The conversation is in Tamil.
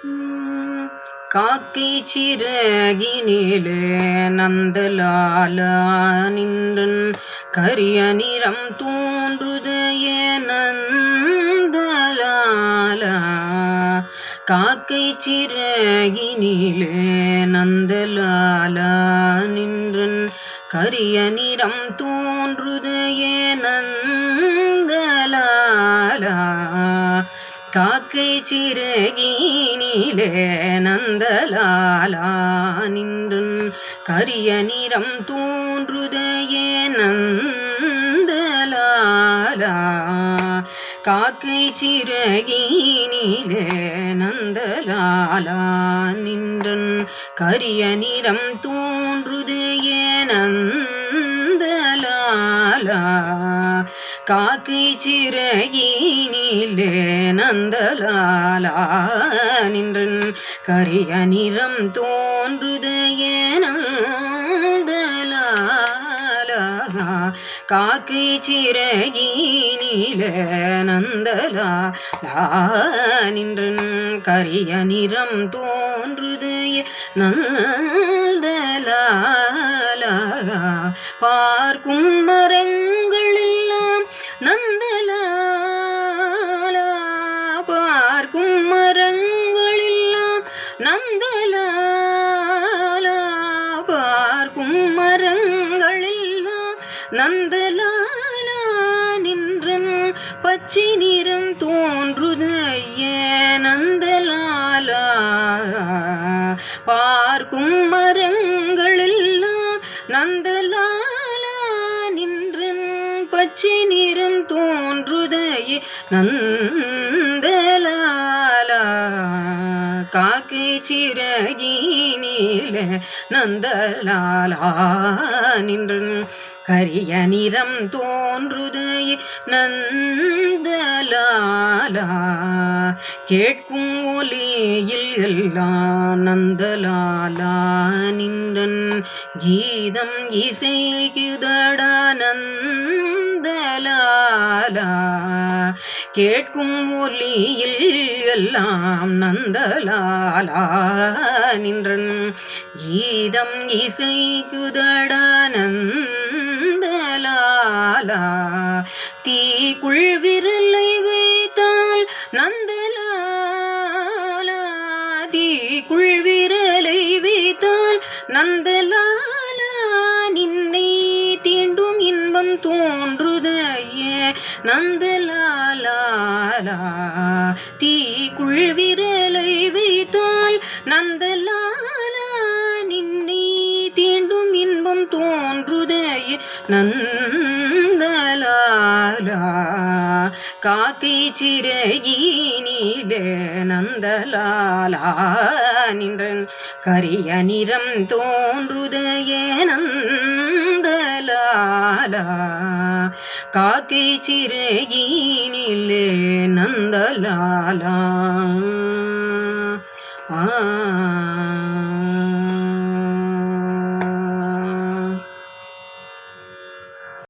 காக்கை சிறகினிலே நந்தலாலா நின்றன் கரிய நிறம் தோன்றுதையே நந்தலாலா. காக்கை சிறகினிலே நந்தலாலா நின்றன் கரிய நிறம் தோன்றுதையே நந்தலாலா. காக்கை சிறகினிலே நந்தலாலா நின்றன் கரிய நிறம் தோன்றுதையே நந்தலாலா. காக்கை சிறகினிலே நந்தலாலா நின்றன் கரிய நிறம் தோன்றுதையே நந்தலாலா. காக்கை சிறகினிலே நந்தலாலா நின்றன் கரிய நிறம் தோன்றுதையே நந்தலாலா. காக்கை சிறகினிலே நந்தலாலா நின்றன் கரிய நிறம் தோன்றுதையே நந்தலாலா. பார்க்கும் மரங்களெல்லாம் நந்தலாலா. பார்க்கும் மரங்களெல்லாம் நந்தலாலா. பார்க்கும் மரங்களெல்லாம் நந்தலாலா நின்றன் பச்சை நிறம் தோன்றுதையே நந்தலாலா. பார்க்கும் மரங்களெல்லாம் நந்தலாலா நின்றன் பச்சை நிறம் தோன்றுதையே நந்தலாலா. காக்கை சிறகினிலே நந்தலாலா நின்றன் கரிய நிறம் தோன்றுதையே நந்தலாலா. கேட்கும் ஒலியில் எல்லாம் நந்தலாலா நின்றன் கீதம் இசைக்குதடா நந்தலாலா. கேட்கும் ஒலியில் எல்லாம் நந்தலாலா நின்றன் கீதம் இசைக்குதடா நந்தலாலா. தீக்குள் விரலை வைத்தால் நந்தலாலா. தீக்குள் விரலை வைத்தால் நந்தலாலா நின்னை தீண்டும் இன்பம் தோன்றுதையே நந்தலாலா. தீக்குள் விரலை வைத்தால் நந்தலாலா நின்னை தீண்டும் இன்பம் தோன்றுதையே நந்தலாலா. காக்கை சிறகினிலே நந்தலாலா நின்றன் கரிய நிறம் தோன்றுதையே நந்தலாலா. காக்கை சிறகினிலே நந்தலாலா.